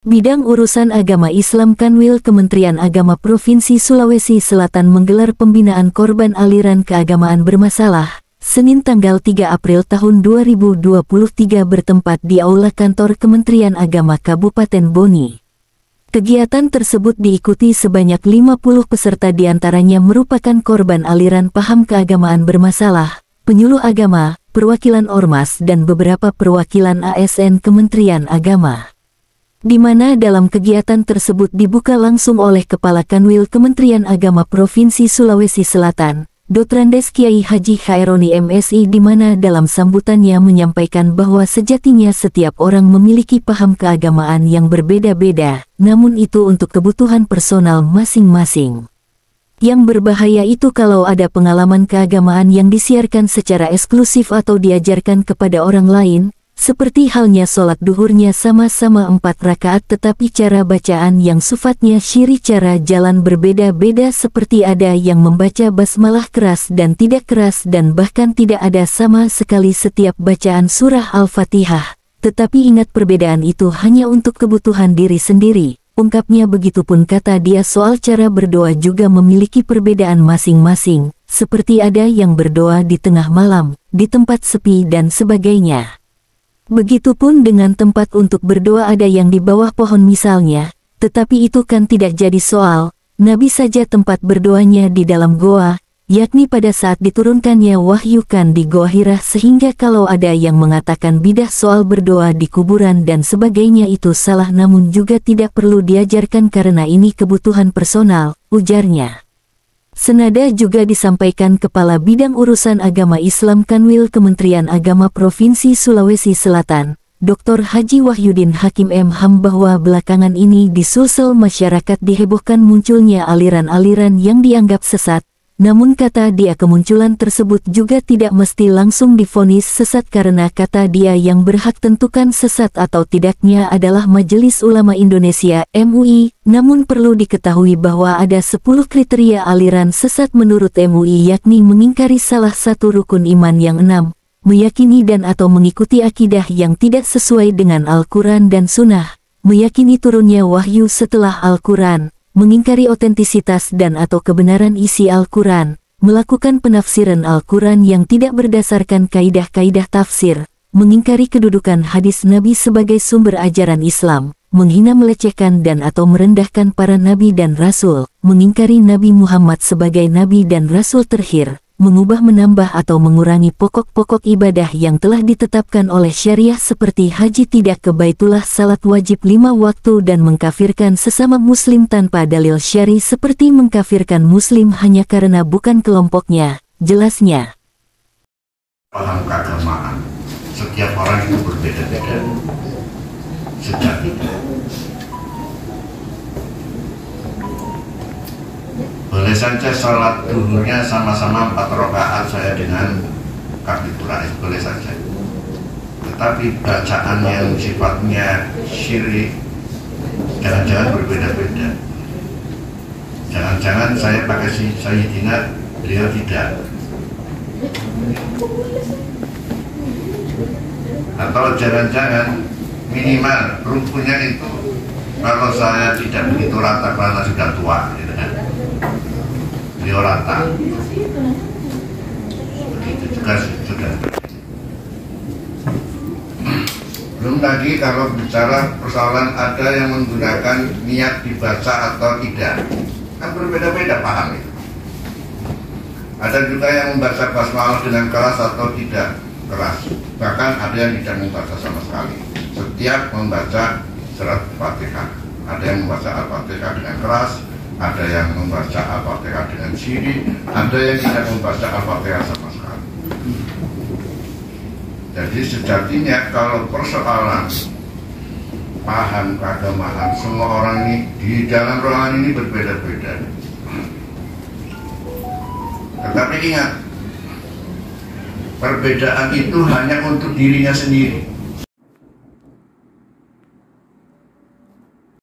Bidang Urusan Agama Islam Kanwil Kementerian Agama Provinsi Sulawesi Selatan menggelar pembinaan korban aliran keagamaan bermasalah, Senin tanggal 3 April tahun 2023 bertempat di Aula Kantor Kementerian Agama Kabupaten Boni. Kegiatan tersebut diikuti sebanyak 50 peserta diantaranya merupakan korban aliran paham keagamaan bermasalah, penyuluh agama, perwakilan Ormas dan beberapa perwakilan ASN Kementerian Agama. Di mana dalam kegiatan tersebut dibuka langsung oleh Kepala Kanwil Kementerian Agama Provinsi Sulawesi Selatan, Dotrandes Kiai Haji Khaironi MSI, di mana dalam sambutannya menyampaikan bahwa sejatinya setiap orang memiliki paham keagamaan yang berbeda-beda, namun itu untuk kebutuhan personal masing-masing. Yang berbahaya itu kalau ada pengalaman keagamaan yang disiarkan secara eksklusif atau diajarkan kepada orang lain, seperti halnya sholat duhurnya sama-sama 4 rakaat tetapi cara bacaan yang sifatnya syirik, cara jalan berbeda-beda, seperti ada yang membaca basmalah keras dan tidak keras dan bahkan tidak ada sama sekali setiap bacaan surah Al-Fatihah. Tetapi ingat, perbedaan itu hanya untuk kebutuhan diri sendiri, ungkapnya. Begitupun kata dia soal cara berdoa juga memiliki perbedaan masing-masing, seperti ada yang berdoa di tengah malam, di tempat sepi dan sebagainya. Begitupun dengan tempat untuk berdoa, ada yang di bawah pohon misalnya, tetapi itu kan tidak jadi soal. Nabi saja tempat berdoanya di dalam goa, yakni pada saat diturunkannya wahyu kan di Goa Hira, sehingga kalau ada yang mengatakan bidah soal berdoa di kuburan dan sebagainya itu salah, namun juga tidak perlu diajarkan karena ini kebutuhan personal, ujarnya. Senada juga disampaikan Kepala Bidang Urusan Agama Islam Kanwil Kementerian Agama Provinsi Sulawesi Selatan, Dr. Haji Wahyudin Hakim M.Ham, bahwa belakangan ini di Sulsel masyarakat dihebohkan munculnya aliran-aliran yang dianggap sesat, namun kata dia kemunculan tersebut juga tidak mesti langsung divonis sesat karena kata dia yang berhak tentukan sesat atau tidaknya adalah Majelis Ulama Indonesia (MUI). Namun perlu diketahui bahwa ada 10 kriteria aliran sesat menurut MUI, yakni mengingkari salah satu rukun iman yang 6, meyakini dan atau mengikuti akidah yang tidak sesuai dengan Al-Quran dan Sunnah, meyakini turunnya wahyu setelah Al-Quran, mengingkari otentisitas dan atau kebenaran isi Al-Quran, melakukan penafsiran Al-Quran yang tidak berdasarkan kaidah-kaidah tafsir, mengingkari kedudukan hadis Nabi sebagai sumber ajaran Islam, menghina, melecehkan dan atau merendahkan para Nabi dan Rasul, mengingkari Nabi Muhammad sebagai Nabi dan Rasul terakhir, mengubah, menambah atau mengurangi pokok-pokok ibadah yang telah ditetapkan oleh syariah seperti haji, tidak ke Baitullah, salat wajib 5 waktu dan mengkafirkan sesama muslim tanpa dalil syari seperti mengkafirkan muslim hanya karena bukan kelompoknya, jelasnya. Paham keagamaan, setiap orang itu berbeda-beda sejatinya. Boleh saja sholat duhurnya sama-sama 4 rakaat saya dengan Kartipura, boleh saja. Tetapi bacaan yang sifatnya syirik jangan-jangan berbeda-beda. Jangan-jangan saya pakai Sayyidina, beliau tidak. Atau jangan-jangan minimal rukunnya itu kalau saya tidak begitu rata karena sudah tua, gitu kan, beliau rata. Begitu juga sudah. Belum lagi kalau bicara persoalan ada yang menggunakan niat dibaca atau tidak, kan berbeda-beda paham itu. Ada juga yang membaca basmalah dengan keras atau tidak keras, bahkan ada yang tidak membaca sama sekali setiap membaca surat Fatihah. Ada yang membaca Al-Fatihah dengan keras, ada yang membaca Al-Fatihah dengan syirik, ada yang tidak membaca Al-Fatihah sama sekali. Jadi sejatinya kalau persoalan paham keagamaan, semua orang ini di dalam ruangan ini berbeda-beda. Tetapi ingat, perbedaan itu hanya untuk dirinya sendiri.